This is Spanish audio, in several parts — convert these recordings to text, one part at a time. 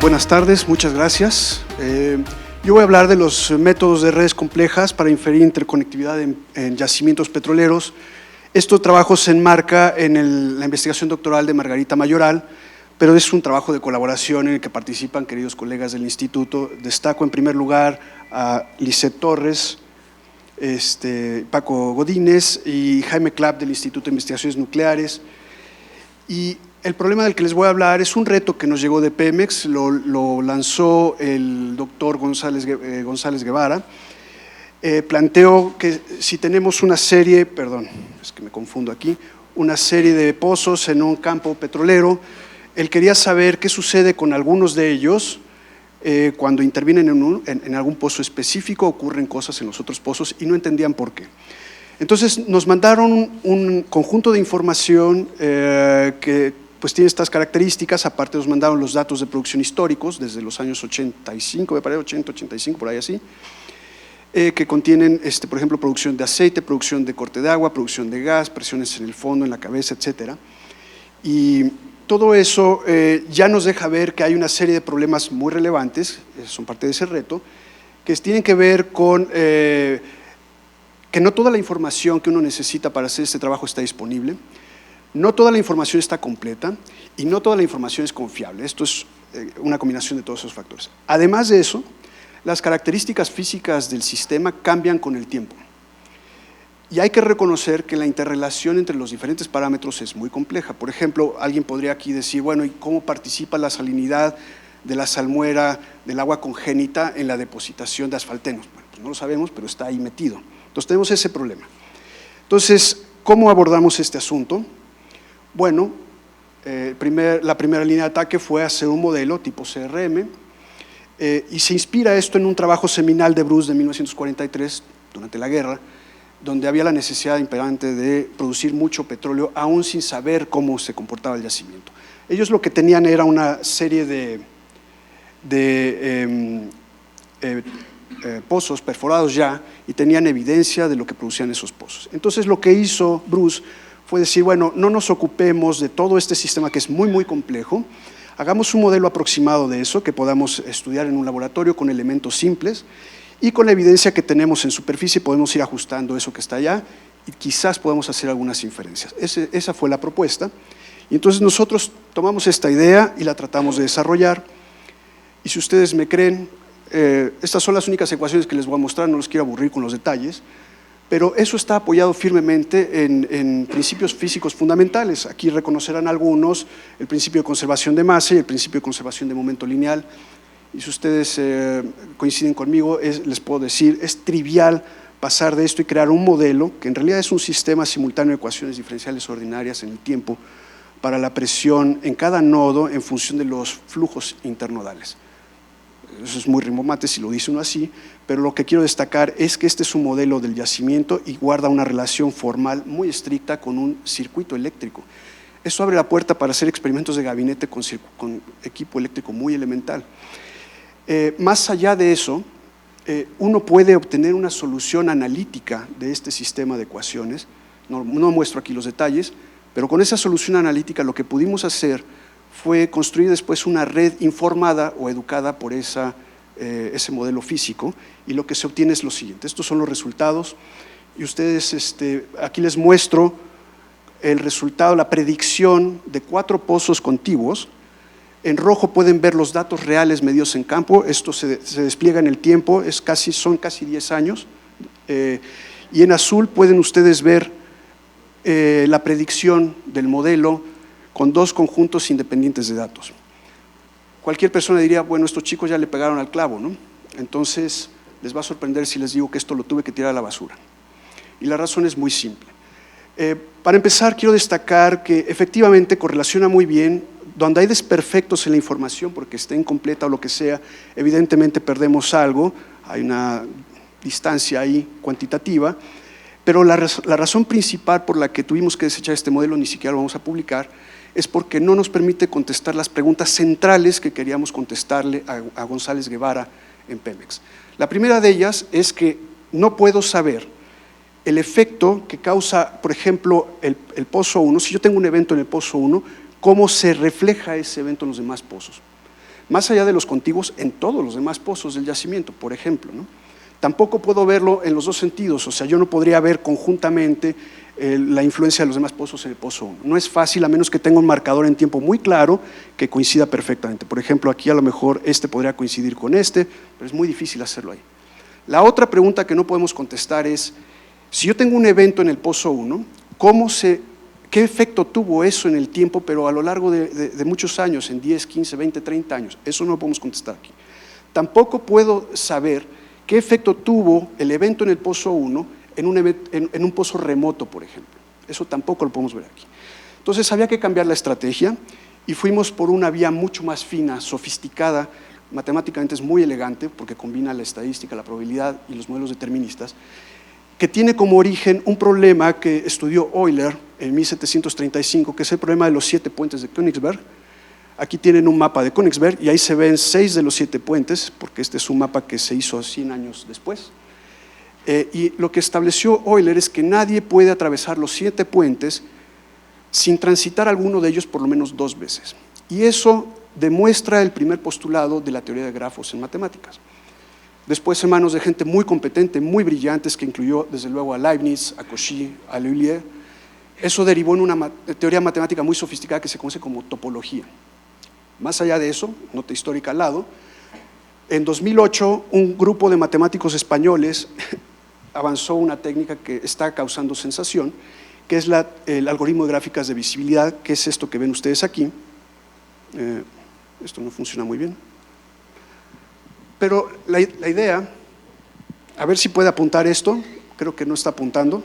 Buenas tardes, muchas gracias. Yo voy a hablar de los métodos de redes complejas para inferir interconectividad en yacimientos petroleros. Este trabajo se enmarca en la investigación doctoral de Margarita Mayoral, pero es un trabajo de colaboración en el que participan queridos colegas del instituto. Destaco en primer lugar a Lisette Torres, Paco Godínez y Jaime Clapp del Instituto de Investigaciones Nucleares. Y el problema del que les voy a hablar es un reto que nos llegó de Pemex, lo lanzó el doctor González Guevara. Planteó que si tenemos una serie, perdón, es que me confundo aquí, una serie de pozos en un campo petrolero, él quería saber qué sucede con algunos de ellos cuando intervienen en algún pozo específico, ocurren cosas en los otros pozos y no entendían por qué. Entonces nos mandaron un conjunto de información que pues tiene estas características. Aparte nos mandaron los datos de producción históricos desde los años 85, me parece 80, 85, por ahí así, que contienen, por ejemplo, producción de aceite, producción de corte de agua, producción de gas, presiones en el fondo, en la cabeza, etcétera. Y todo eso ya nos deja ver que hay una serie de problemas muy relevantes, son parte de ese reto, que tienen que ver con que no toda la información que uno necesita para hacer este trabajo está disponible, no toda la información está completa y no toda la información es confiable. Esto es una combinación de todos esos factores. Además de eso, las características físicas del sistema cambian con el tiempo. Y hay que reconocer que la interrelación entre los diferentes parámetros es muy compleja. Por ejemplo, alguien podría aquí decir, bueno, ¿y cómo participa la salinidad de la salmuera del agua congénita en la depositación de asfaltenos? Bueno, pues no lo sabemos, pero está ahí metido. Entonces tenemos ese problema. Entonces, ¿cómo abordamos este asunto? Bueno, la primera línea de ataque fue hacer un modelo tipo CRM y se inspira esto en un trabajo seminal de Bruce de 1943, durante la guerra, donde había la necesidad imperante de producir mucho petróleo, aún sin saber cómo se comportaba el yacimiento. Ellos lo que tenían era una serie de pozos perforados ya y tenían evidencia de lo que producían esos pozos. Entonces lo que hizo Bruce fue decir, bueno, no nos ocupemos de todo este sistema que es muy, muy complejo, hagamos un modelo aproximado de eso que podamos estudiar en un laboratorio con elementos simples y con la evidencia que tenemos en superficie podemos ir ajustando eso que está allá y quizás podamos hacer algunas inferencias. Esa fue la propuesta. Y entonces nosotros tomamos esta idea y la tratamos de desarrollar. Y si ustedes me creen, estas son las únicas ecuaciones que les voy a mostrar, no los quiero aburrir con los detalles, pero eso está apoyado firmemente en principios físicos fundamentales. Aquí reconocerán algunos, el principio de conservación de masa y el principio de conservación de momento lineal. Y si ustedes coinciden conmigo, les puedo decir, es trivial pasar de esto y crear un modelo que en realidad es un sistema simultáneo de ecuaciones diferenciales ordinarias en el tiempo para la presión en cada nodo en función de los flujos internodales. Eso es muy rimbombante si lo dice uno así, pero lo que quiero destacar es que este es un modelo del yacimiento y guarda una relación formal muy estricta con un circuito eléctrico. Eso abre la puerta para hacer experimentos de gabinete con equipo eléctrico muy elemental. Más allá de eso, uno puede obtener una solución analítica de este sistema de ecuaciones, no muestro aquí los detalles, pero con esa solución analítica lo que pudimos hacer fue construir después una red informada o educada por ese modelo físico y lo que se obtiene es lo siguiente. Estos son los resultados y ustedes, aquí les muestro el resultado, la predicción de 4 pozos contiguos. En rojo pueden ver los datos reales medidos en campo, esto se despliega en el tiempo, son casi 10 años, y en azul pueden ustedes ver la predicción del modelo con 2 conjuntos independientes de datos. Cualquier persona diría, bueno, estos chicos ya le pegaron al clavo, ¿no? Entonces les va a sorprender si les digo que esto lo tuve que tirar a la basura. Y la razón es muy simple. Para empezar, quiero destacar que efectivamente correlaciona muy bien. Donde hay desperfectos en la información, porque está incompleta o lo que sea, evidentemente perdemos algo, hay una distancia ahí cuantitativa, pero la razón principal por la que tuvimos que desechar este modelo, ni siquiera lo vamos a publicar, es porque no nos permite contestar las preguntas centrales que queríamos contestarle a González Guevara en Pemex. La primera de ellas es que no puedo saber el efecto que causa, por ejemplo, el pozo 1, si yo tengo un evento en el pozo 1, cómo se refleja ese evento en los demás pozos. más allá de los contiguos en todos los demás pozos del yacimiento, por ejemplo, ¿no? Tampoco puedo verlo en los dos sentidos, o sea, yo no podría ver conjuntamente la influencia de los demás pozos en el pozo 1. No es fácil, a menos que tenga un marcador en tiempo muy claro que coincida perfectamente. Por ejemplo, aquí a lo mejor este podría coincidir con este, pero es muy difícil hacerlo ahí. La otra pregunta que no podemos contestar es, si yo tengo un evento en el pozo 1, ¿qué efecto tuvo eso en el tiempo, pero a lo largo de muchos años, en 10, 15, 20, 30 años? Eso no lo podemos contestar aquí. Tampoco puedo saber qué efecto tuvo el evento en el pozo 1 en un pozo remoto, por ejemplo. Eso tampoco lo podemos ver aquí. Entonces había que cambiar la estrategia y fuimos por una vía mucho más fina, sofisticada, matemáticamente es muy elegante porque combina la estadística, la probabilidad y los modelos deterministas, que tiene como origen un problema que estudió Euler en 1735, que es el problema de los 7 puentes de Königsberg. Aquí tienen un mapa de Königsberg y ahí se ven 6 de los 7 puentes, porque este es un mapa que se hizo 100 años después. Y lo que estableció Euler es que nadie puede atravesar los 7 puentes sin transitar alguno de ellos por lo menos 2 veces. Y eso demuestra el primer postulado de la teoría de grafos en matemáticas. Después, en manos de gente muy competente, muy brillantes, que incluyó desde luego a Leibniz, a Cauchy, a Lhuillier, eso derivó en una teoría matemática muy sofisticada que se conoce como topología. Más allá de eso, nota histórica al lado, en 2008 un grupo de matemáticos españoles avanzó una técnica que está causando sensación, que es el algoritmo de gráficas de visibilidad, que es esto que ven ustedes aquí. Esto no funciona muy bien. Pero la idea, a ver si puede apuntar esto, creo que no está apuntando.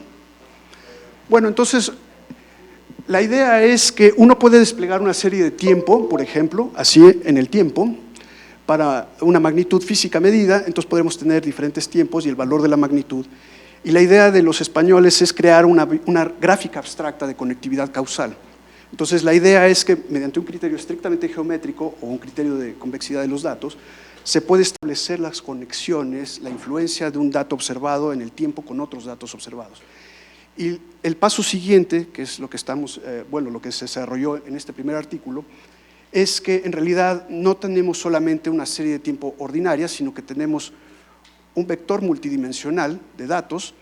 Bueno, entonces, la idea es que uno puede desplegar una serie de tiempo, por ejemplo, así en el tiempo, para una magnitud física medida, entonces podremos tener diferentes tiempos y el valor de la magnitud. Y la idea de los españoles es crear una gráfica abstracta de conectividad causal. Entonces, la idea es que mediante un criterio estrictamente geométrico o un criterio de convexidad de los datos, se puede establecer las conexiones, la influencia de un dato observado en el tiempo con otros datos observados. Y el paso siguiente, que es lo que lo que se desarrolló en este primer artículo, es que en realidad no tenemos solamente una serie de tiempo ordinaria, sino que tenemos un vector multidimensional de datos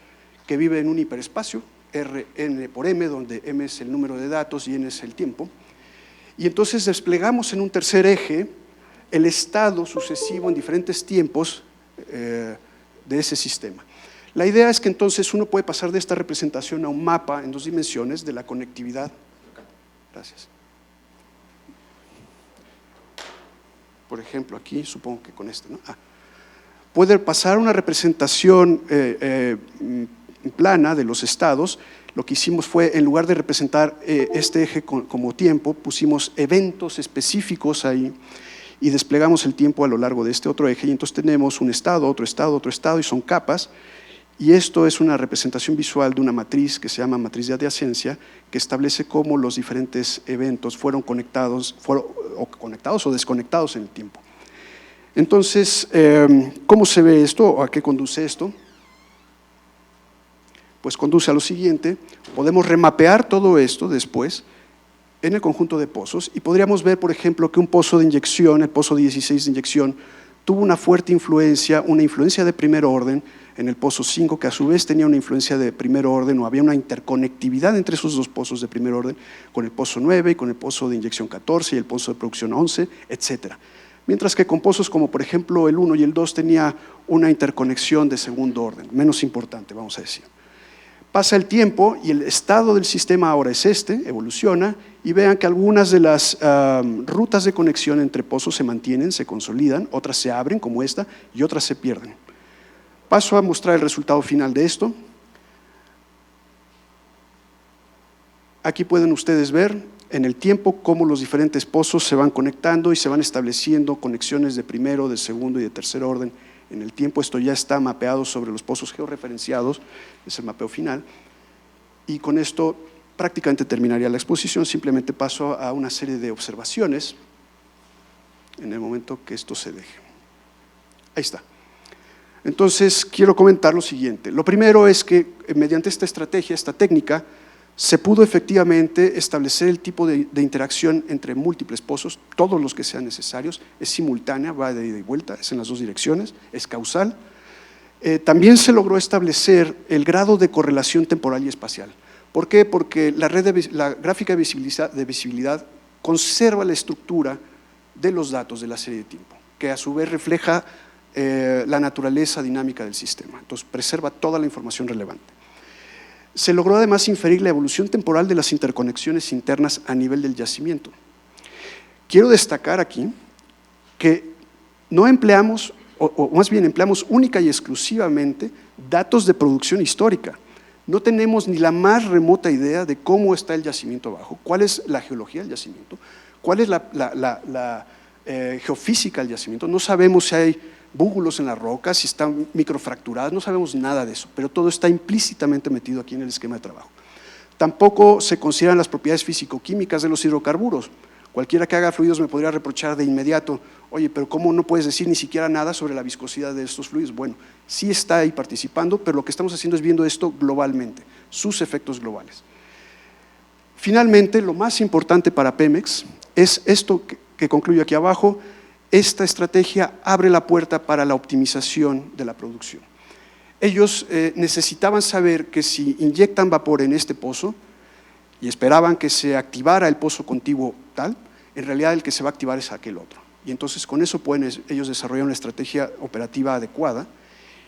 que vive en un hiperespacio, Rn por m, donde m es el número de datos y n es el tiempo. Y entonces desplegamos en un tercer eje el estado sucesivo en diferentes tiempos de ese sistema. La idea es que entonces uno puede pasar de esta representación a un mapa en 2 dimensiones de la conectividad. Gracias. Por ejemplo, aquí supongo que con este, ¿no? Puede pasar una representación plana de los estados. Lo que hicimos fue, en lugar de representar este eje como tiempo, pusimos eventos específicos ahí y desplegamos el tiempo a lo largo de este otro eje, y entonces tenemos un estado, otro estado, y son capas, y esto es una representación visual de una matriz que se llama matriz de adyacencia, que establece cómo los diferentes eventos fueron conectados o desconectados en el tiempo. Entonces, ¿cómo se ve esto o a qué conduce esto? Pues conduce a lo siguiente: podemos remapear todo esto después en el conjunto de pozos y podríamos ver, por ejemplo, que un pozo de inyección, el pozo 16 de inyección, tuvo una fuerte influencia, una influencia de primer orden en el pozo 5, que a su vez tenía una influencia de primer orden, o había una interconectividad entre esos 2 pozos de primer orden, con el pozo 9 y con el pozo de inyección 14 y el pozo de producción 11, etcétera. Mientras que con pozos como por ejemplo el 1 y el 2 tenía una interconexión de segundo orden, menos importante, vamos a decir. Pasa el tiempo y el estado del sistema ahora es evoluciona, y vean que algunas de las rutas de conexión entre pozos se mantienen, se consolidan, otras se abren como esta y otras se pierden. Paso a mostrar el resultado final de esto. Aquí pueden ustedes ver en el tiempo cómo los diferentes pozos se van conectando y se van estableciendo conexiones de primero, de segundo y de tercer orden en el tiempo. Esto ya está mapeado sobre los pozos georreferenciados, es el mapeo final, y con esto prácticamente terminaría la exposición. Simplemente paso a una serie de observaciones en el momento que esto se deje. Ahí está. Entonces, quiero comentar lo siguiente. Lo primero es que mediante esta estrategia, esta técnica, Se pudo efectivamente establecer el tipo de interacción entre múltiples pozos, todos los que sean necesarios, es simultánea, va de ida y vuelta, es en las dos direcciones, es causal. También se logró establecer el grado de correlación temporal y espacial. ¿Por qué? Porque la gráfica de visibilidad conserva la estructura de los datos de la serie de tiempo, que a su vez refleja la naturaleza dinámica del sistema. Entonces, preserva toda la información relevante. Se logró además inferir la evolución temporal de las interconexiones internas a nivel del yacimiento. Quiero destacar aquí que no empleamos, o más bien empleamos única y exclusivamente datos de producción histórica. No tenemos ni la más remota idea de cómo está el yacimiento abajo, cuál es la geología del yacimiento, cuál es la geofísica del yacimiento. No sabemos si hay búbulos en las rocas, si están microfracturadas, no sabemos nada de eso, pero todo está implícitamente metido aquí en el esquema de trabajo. Tampoco se consideran las propiedades físico-químicas de los hidrocarburos. Cualquiera que haga fluidos me podría reprochar de inmediato, oye, pero ¿cómo no puedes decir ni siquiera nada sobre la viscosidad de estos fluidos? Bueno, sí está ahí participando, pero lo que estamos haciendo es viendo esto globalmente, sus efectos globales. Finalmente, lo más importante para Pemex es esto que concluyo aquí abajo. Esta estrategia abre la puerta para la optimización de la producción. Ellos necesitaban saber que si inyectan vapor en este pozo y esperaban que se activara el pozo contiguo tal, en realidad el que se va a activar es aquel otro. Y entonces con eso pueden ellos desarrollar una estrategia operativa adecuada.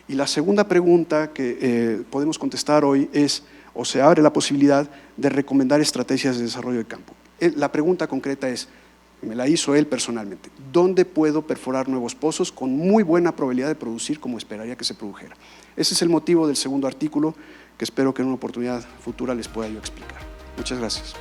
Y la segunda pregunta que podemos contestar hoy es, o se abre la posibilidad de recomendar estrategias de desarrollo de campo. La pregunta concreta es, me la hizo él personalmente, ¿dónde puedo perforar nuevos pozos con muy buena probabilidad de producir como esperaría que se produjera? Ese es el motivo del segundo artículo que espero que en una oportunidad futura les pueda yo explicar. Muchas gracias.